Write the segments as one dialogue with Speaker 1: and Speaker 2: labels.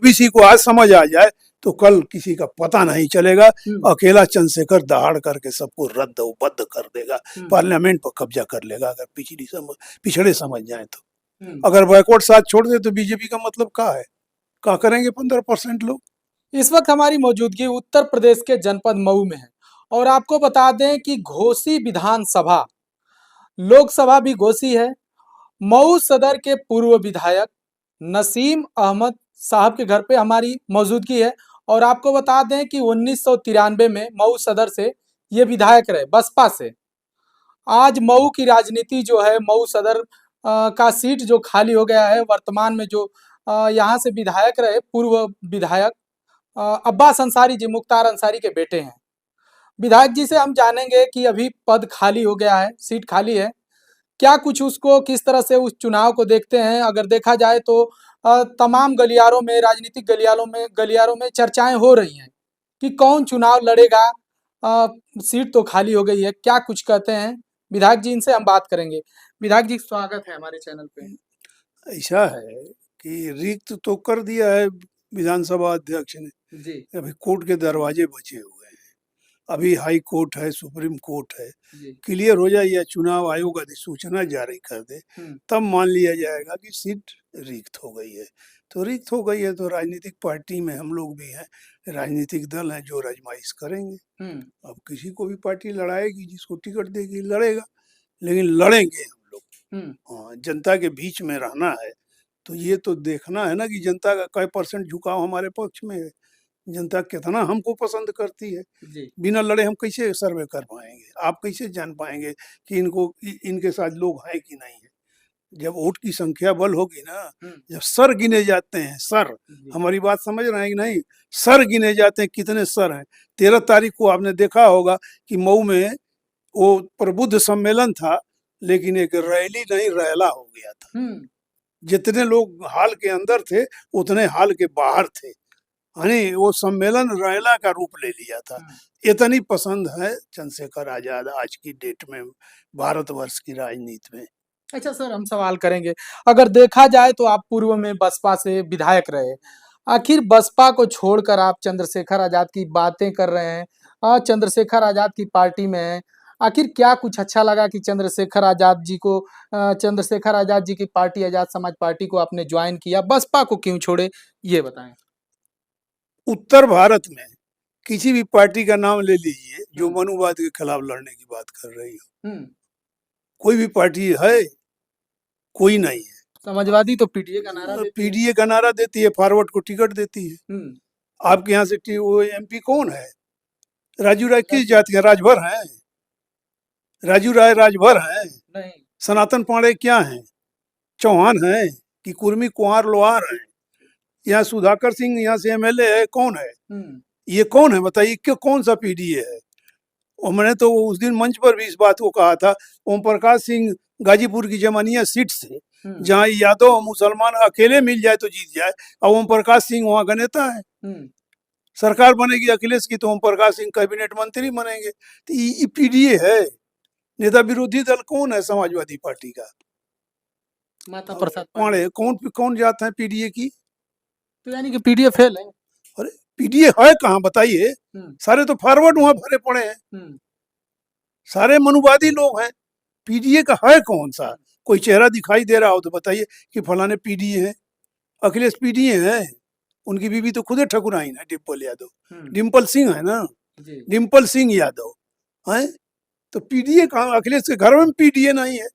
Speaker 1: OBC को आज समझ आ जाए तो कल किसी का पता नहीं चलेगा। अकेला चंद्रशेखर दहाड़ करके सबको रद्द बद्ध कर देगा, पार्लियामेंट पर कब्जा कर लेगा अगर पिछड़े समझ जाए तो। अगर बैकवर्ड साथ छोड़ दे तो बीजेपी का मतलब क्या है, क्या करेंगे 15% लोग।
Speaker 2: इस वक्त हमारी मौजूदगी उत्तर प्रदेश के जनपद मऊ में है और आपको बता दें कि घोसी विधानसभा लोकसभा भी घोसी है। मऊ सदर के पूर्व विधायक नसीम अहमद साहब के घर पे हमारी मौजूदगी है और आपको बता दें कि 1993 में मऊ सदर से ये विधायक रहे बसपा से। आज मऊ की राजनीति जो है, मऊ सदर का सीट जो खाली हो गया है, वर्तमान में जो यहाँ से विधायक रहे पूर्व विधायक अब्बास अंसारी जी, मुख्तार अंसारी के बेटे हैं। विधायक जी से हम जानेंगे कि अभी पद खाली हो गया है, सीट खाली है, क्या कुछ उसको किस तरह से उस चुनाव को देखते हैं। अगर देखा जाए तो तमाम गलियारों में, राजनीतिक गलियारों में चर्चाएं हो रही हैं कि कौन चुनाव लड़ेगा, सीट तो खाली हो गई है, क्या कुछ कहते हैं विधायक जी, इनसे हम बात करेंगे। विधायक जी स्वागत है हमारे चैनल पे।
Speaker 1: ऐसा है कि रिक्त तो कर दिया है विधानसभा अध्यक्ष ने
Speaker 2: जी।
Speaker 1: अभी कोर्ट के दरवाजे बचे हुए हैं, अभी हाई कोर्ट है, सुप्रीम कोर्ट है, क्लियर हो जाए या चुनाव आयोग अधिसूचना जारी कर दे तब मान लिया जाएगा कि सीट रिक्त हो गई है। तो रिक्त हो गई है तो राजनीतिक पार्टी में हम लोग भी हैं, राजनीतिक दल हैं जो रजमाइश करेंगे। अब किसी को भी पार्टी लड़ाएगी, जिसको टिकट देगी लड़ेगा, लेकिन लड़ेंगे हम लोग। हाँ, जनता के बीच में रहना है तो ये तो देखना है ना कि जनता का कै % झुकाव हमारे पक्ष में है, जनता कितना हमको पसंद करती है। बिना लड़े हम कैसे सर्वे कर पाएंगे, आप कैसे जान पाएंगे कि इनके साथ लोग हैं कि नहीं है। जब वोट की संख्या बल होगी ना, जब सर गिने जाते हैं, सर, हमारी बात समझ रहे हैं कि नहीं, सर गिने जाते हैं, कितने सर हैं। 13 तारीख को आपने देखा होगा कि मऊ में वो प्रबुद्ध सम्मेलन था, लेकिन एक रैली नहीं रैला हो गया था। जितने लोग हाल के अंदर थे उतने हाल के बाहर थे, यानी वो सम्मेलन रैला का रूप ले लिया था। इतनी पसंद है चंद्रशेखर आजाद आज की डेट में भारतवर्ष की राजनीति में।
Speaker 2: अच्छा सर, हम सवाल करेंगे, अगर देखा जाए तो आप पूर्व में बसपा से विधायक रहे, आखिर बसपा को छोड़कर आप चंद्रशेखर आजाद की बातें कर रहे हैं, चंद्रशेखर आजाद की पार्टी में हैं, आखिर क्या कुछ अच्छा लगा कि चंद्रशेखर आजाद जी को, चंद्रशेखर आजाद जी की पार्टी आजाद समाज पार्टी को आपने ज्वाइन किया, बसपा को क्यों छोड़े, ये बताएं।
Speaker 1: उत्तर भारत में किसी भी पार्टी का नाम ले लीजिए जो मनुवाद के खिलाफ लड़ने की बात कर रही हो, कोई भी पार्टी है, कोई नहीं है।
Speaker 2: समाजवादी तो पीडीए का नारा देती है,
Speaker 1: पीडीए का नारा देती है, फॉरवर्ड को टिकट देती है। आपके यहाँ से वो एमपी कौन है? राजू राय किस जाति है? राजभर है? राजू राय राजभर है?
Speaker 2: नहीं।
Speaker 1: सनातन पांडे क्या है? चौहान है कि कुर्मी कुंवर लोहार है? यहाँ सुधाकर सिंह यहाँ से एमएलए है, कौन है? ये कौन है बताइए, क्यों कौन सा पीडीए है? और मैंने तो उस दिन मंच पर भी इस बात को कहा था, ओम प्रकाश सिंह गाजीपुर की जमानिया सीट से, जहाँ यादव मुसलमान अकेले मिल जाए तो जीत जाए, और ओम प्रकाश सिंह वहाँ का नेता है। सरकार बनेगी अखिलेश की तो ओम प्रकाश सिंह कैबिनेट मंत्री बनेंगे। तो ये पीडीए है। नेता विरोधी दल कौन है समाजवादी पार्टी का?
Speaker 2: माता प्रसाद
Speaker 1: पांडे। कौन जात है पीडीए की?
Speaker 2: तो यानी कि पीडीए फेल है।
Speaker 1: अरे पीडीए है कहाँ बताइए? सारे तो फॉरवर्ड वहां भरे पड़े हैं, सारे मनुवादी लोग हैं। पीडीए का है कौन सा? कोई चेहरा दिखाई दे रहा हो तो बताइए कि फलाने पीडीए है। अखिलेश पीडीए है, उनकी बीवी तो खुदे ठकुराइन है, डिम्पल यादव, डिम्पल सिंह है ना, डिम्पल सिंह यादव है। तो पीडीए कहाँ? अखिलेश के घर में पीडीए नहीं है।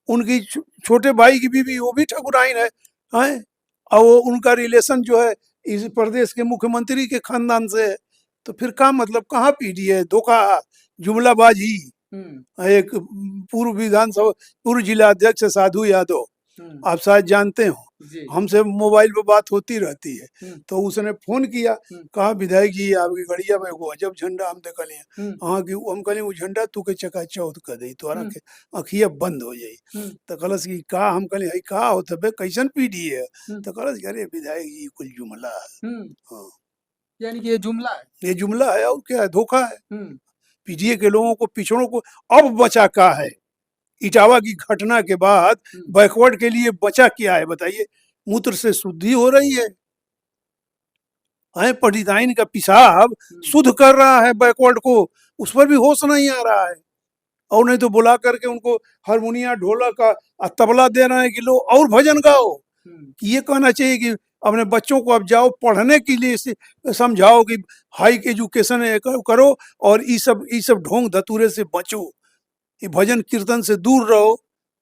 Speaker 1: उनकी छोटे भाई की बीवी वो भी ठकुराइन है, और वो उनका रिलेशन जो है इस प्रदेश के मुख्यमंत्री के खानदान से है। तो फिर का मतलब कहाँ पीडीए? धोखा, जुमलाबाजी। एक पूर्व जिला अध्यक्ष साधु यादव, आप शायद जानते हो, हमसे मोबाइल पे बात होती रहती है। तो उसने फोन किया, कहा विधायक जी आपकी गड़िया में वो अजब झंडा हम देख लिए, हाँ कि हम कहले वो झंडा तू के चकाचौध कर दे, तोरा के अखिया बंद हो जाई। तो कहलस कि का? हम कहले हई का होत बे, कैसन पीडीए है? तो कहलस अरे विधायक जी कुल जुमला है। हाँ,
Speaker 2: यानी कि ये जुमला है,
Speaker 1: ये जुमला है और क्या है? धोखा है। पीडीए के लोगों को, पिछड़ों को अब बचा क्या है? इटावा की घटना के बाद बैकवर्ड के लिए बचा क्या है बताइए? मूत्र से शुद्धि हो रही है। पटिदाइन का पेशाब शुद्ध कर रहा है बैकवर्ड को, उस पर भी होश नहीं आ रहा है। और नहीं तो बुला करके उनको हारमोनिया ढोलक का तबला दे रहे हैं कि लो और भजन गाओ। कि ये कहना चाहिए कि अपने बच्चों को अब जाओ पढ़ने के लिए समझाओ कि हाई एजुकेशन करो और ये सब ढोंग धतूरे से बचो, ये भजन कीर्तन से दूर रहो।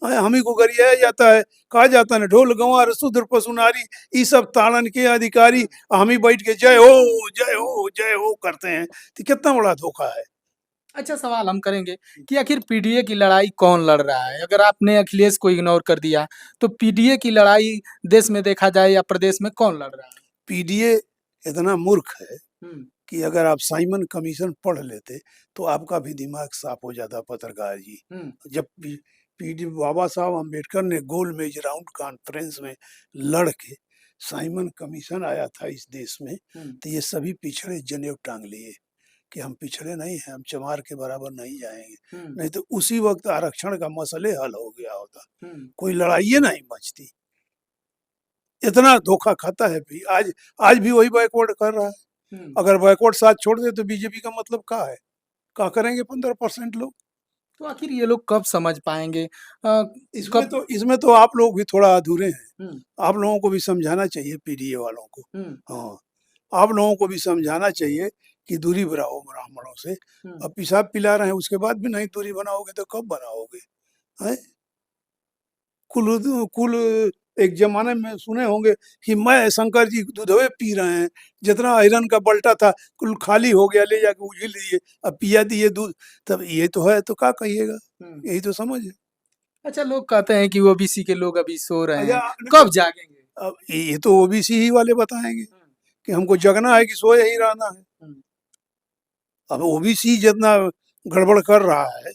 Speaker 1: हम ही को गरियाया जाता है, कहा जाता है ढोल गंवार शूद्र पशुनारी, ये सब ताड़न के अधिकारी, हम ही बैठ के जय हो जय हो जय हो करते हैं। तो कितना बड़ा धोखा है।
Speaker 2: अच्छा, सवाल हम करेंगे कि आखिर पीडीए की लड़ाई कौन लड़ रहा है? अगर आपने अखिलेश को इग्नोर कर दिया तो पीडीए की लड़ाई देश में देखा जाए या प्रदेश में कौन लड़ रहा है?
Speaker 1: पीडीए इतना मूर्ख है कि अगर आप साइमन कमीशन पढ़ लेते तो आपका भी दिमाग साफ हो जाता पत्रकार जी। जब बाबा साहब अम्बेडकर ने गोल मेज राउंड कॉन्फ्रेंस में लड़ के साइमन कमीशन आया था इस देश में, तो ये सभी पिछड़े जनेऊ टांग लिए कि हम पिछड़े नहीं हैं, हम चमार के बराबर नहीं जाएंगे। नहीं तो उसी वक्त आरक्षण का मसले हल हो गया होता, कोई लड़ाई नहीं बचती। इतना धोखा खाता है भी। आज भी वही बैकवर्ड कर रहा है। अगर बैकवर्ड साथ छोड़ दे तो बीजेपी का मतलब क्या है? क्या करेंगे 15% लोग?
Speaker 2: तो आखिर ये लोग कब समझ पाएंगे?
Speaker 1: इसमें तो आप लोग भी थोड़ा अधूरे हैं। आप लोगों को भी समझाना चाहिए पीडीए वालों को। हाँ, आप लोगों को भी समझाना चाहिए कि दूरी बनाओ ब्राह्मणों से। अब पेशाब पिला रहे हैं उसके बाद भी नहीं दूरी बनाओगे तो कब बनाओगे? है कुल एक जमाने में सुने होंगे कि मैं शंकर जी दूधवे पी रहे हैं, जितना आयरन का बल्टा था कुल खाली हो गया, ले जाके उझिल दिए, अब पिया दिए दूध। तब ये तो है तो क्या कहिएगा? यही तो समझ है।
Speaker 2: अच्छा, लोग कहते हैं कि ओबीसी के लोग अभी सो रहे हैं,
Speaker 1: अच्छा,
Speaker 2: कब जागेंगे?
Speaker 1: अब ये तो ओबीसी ही वाले बताएंगे कि हमको जगना है कि सोए ही रहना है। अब ओबीसी जितना गड़बड़ कर रहा है,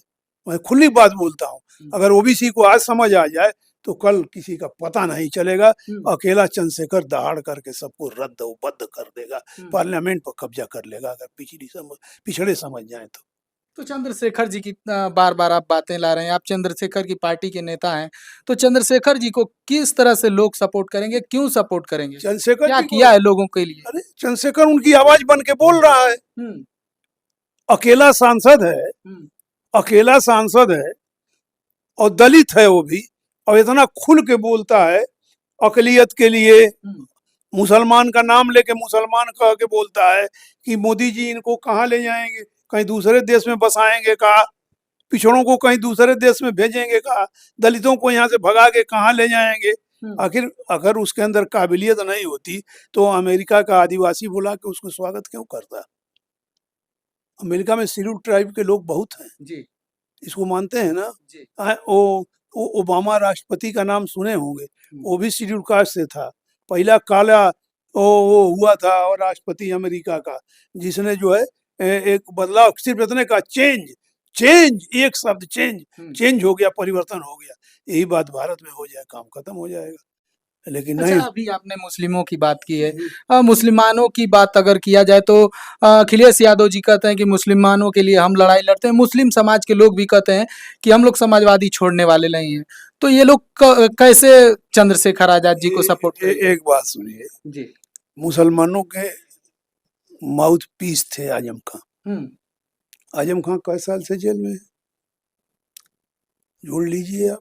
Speaker 1: मैं खुली बात बोलता हूँ, अगर ओबीसी को आज समझ आ जाए तो कल किसी का पता नहीं चलेगा। अकेला चंद्रशेखर दहाड़ करके सबको रद्द बद्द कर देगा, पार्लियामेंट पर कब्जा कर लेगा अगर पिछड़े समझ जाए
Speaker 2: तो चंद्रशेखर जी की बार बार आप बातें ला रहे हैं, आप चंद्रशेखर की पार्टी के नेता हैं, तो चंद्रशेखर जी को किस तरह से लोग सपोर्ट करेंगे, क्यों सपोर्ट करेंगे?
Speaker 1: चंद्रशेखर
Speaker 2: क्या किया है लोगों के लिए?
Speaker 1: अरे चंद्रशेखर उनकी आवाज बन के बोल रहा है। अकेला सांसद है, अकेला सांसद है और दलित है वो भी, और इतना खुल के बोलता है अकलियत के लिए। मुसलमान का नाम लेके मुसलमान कह के बोलता है कि मोदी जी इनको कहाँ ले जाएंगे, कहीं दूसरे देश में बसाएंगे का, पिछड़ों को कहीं दूसरे देश में भेजेंगे का, दलितों को यहाँ से भगा के कहाँ ले जाएंगे। आखिर अगर उसके अंदर काबिलियत नहीं होती तो अमेरिका का आदिवासी बुला के उसको स्वागत क्यों करता? अमेरिका में शेड्यूल ट्राइब के लोग बहुत हैं जी, इसको मानते हैं ना जी। वो ओबामा राष्ट्रपति का नाम सुने होंगे, वो भी शेड्यूल कास्ट से था। पहला काला वो हुआ था और राष्ट्रपति अमेरिका का, जिसने जो है एक बदलाव सिर्फ इतने का चेंज एक शब्द चेंज हो गया, परिवर्तन हो गया। यही बात भारत में हो जाए काम खत्म हो जाएगा, लेकिन
Speaker 2: अच्छा,
Speaker 1: नहीं।
Speaker 2: अभी आपने मुस्लिमों की बात की है, मुसलमानों की बात अगर किया जाए तो अखिलेश यादव जी कहते हैं कि मुसलमानों के लिए हम लड़ाई लड़ते हैं, मुस्लिम समाज के लोग भी कहते हैं कि हम लोग समाजवादी छोड़ने वाले नहीं हैं। तो ये लोग कैसे चंद्रशेखर आजाद जी को सपोर्ट करेंगे?
Speaker 1: एक बात सुनिए जी, मुसलमानों के माउथ पीस थे आजम खान। आजम खान कई साल से जेल में है, जोड़ लीजिए आप।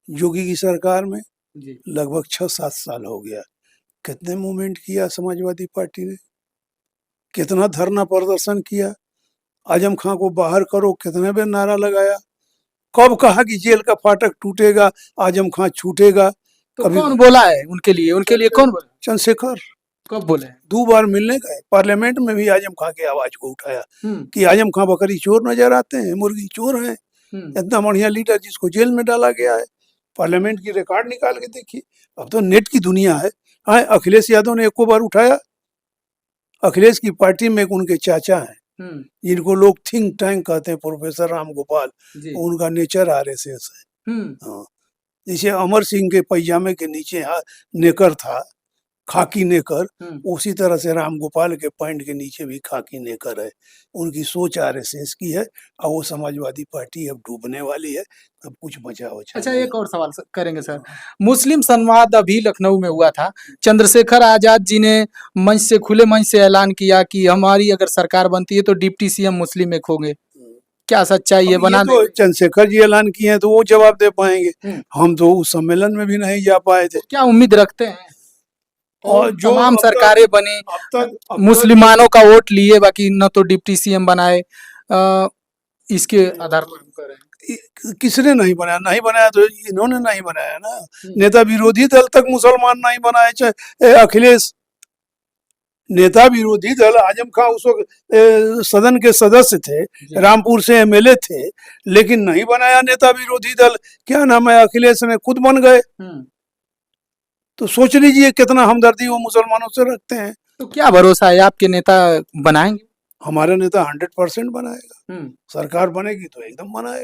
Speaker 1: योगी की सरकार में लगभग 6-7 साल हो गया। कितने मूवमेंट किया समाजवादी पार्टी ने, कितना धरना प्रदर्शन किया, आजम खान को बाहर करो कितने बार नारा लगाया, कब कहा कि जेल का फाटक टूटेगा आजम खान छूटेगा?
Speaker 2: तो कभी कौन बोला है उनके लिए कौन बोला?
Speaker 1: चंद्रशेखर।
Speaker 2: कब बोले?
Speaker 1: 2 बार मिलने गए, पार्लियामेंट में भी आजम खान की आवाज को उठाया कि आजम खान बकरी चोर नजर आते हैं, मुर्गी चोर हैं। इतना बढ़िया लीडर जिसको जेल में डाला गया है, पार्लियामेंट की रिकॉर्ड निकाल के देखिए। अब तो नेट की दुनिया है। हाँ, अखिलेश यादव ने एको बार उठाया? अखिलेश की पार्टी में उनके चाचा हैं जिनको लोग थिंक टैंक कहते हैं, प्रोफेसर राम गोपाल, उनका नेचर आरएसएस है। हाँ, जैसे अमर सिंह के पैजामे के नीचे नेकर था, खाकी नेकर, उसी तरह से राम गोपाल के पैंट के नीचे भी खाकी नेकर है। उनकी सोच आरएसएस की है और वो समाजवादी पार्टी अब डूबने वाली है, अब कुछ बचा
Speaker 2: अच्छा,
Speaker 1: नहीं है।
Speaker 2: एक और सवाल करेंगे सर। मुस्लिम संवाद अभी लखनऊ में हुआ था। चंद्रशेखर आजाद जी ने मंच से, खुले मंच से ऐलान किया कि हमारी अगर सरकार बनती है तो डिप्टी सीएम मुस्लिम एक होंगे। क्या सच्चाई है?
Speaker 1: अब
Speaker 2: बना
Speaker 1: ये तो चंद्रशेखर जी ऐलान किए हैं तो वो जवाब दे पाएंगे। हम तो उस सम्मेलन में भी नहीं जा पाए थे।
Speaker 2: क्या उम्मीद रखते हैं?
Speaker 1: और जो
Speaker 2: तमाम सरकारें बनी,
Speaker 1: अब
Speaker 2: मुसलमानों का वोट लिए, बाकी न तो डिप्टी सीएम बनाए, इसके आधार पर हम कर रहे हैं।
Speaker 1: किसने नहीं बनाया? नहीं बनाया तो इन्होंने नहीं बनाया ना। नेता विरोधी दल तक मुसलमान नहीं बनाए, चाहे अखिलेश नेता विरोधी दल, आजम खां उस वक्त सदन के सदस्य थे, रामपुर से एमएलए थे, लेकिन नहीं बनाया नेता विरोधी दल। क्या नाम है, अखिलेश ने खुद बन गए। तो सोच लीजिए कितना हमदर्दी वो मुसलमानों से रखते हैं।
Speaker 2: तो क्या भरोसा है आपके नेता बनाएंगे?
Speaker 1: हमारे नेता 100% बनाएगा। सरकार बनेगी तो एकदम बनाएगा।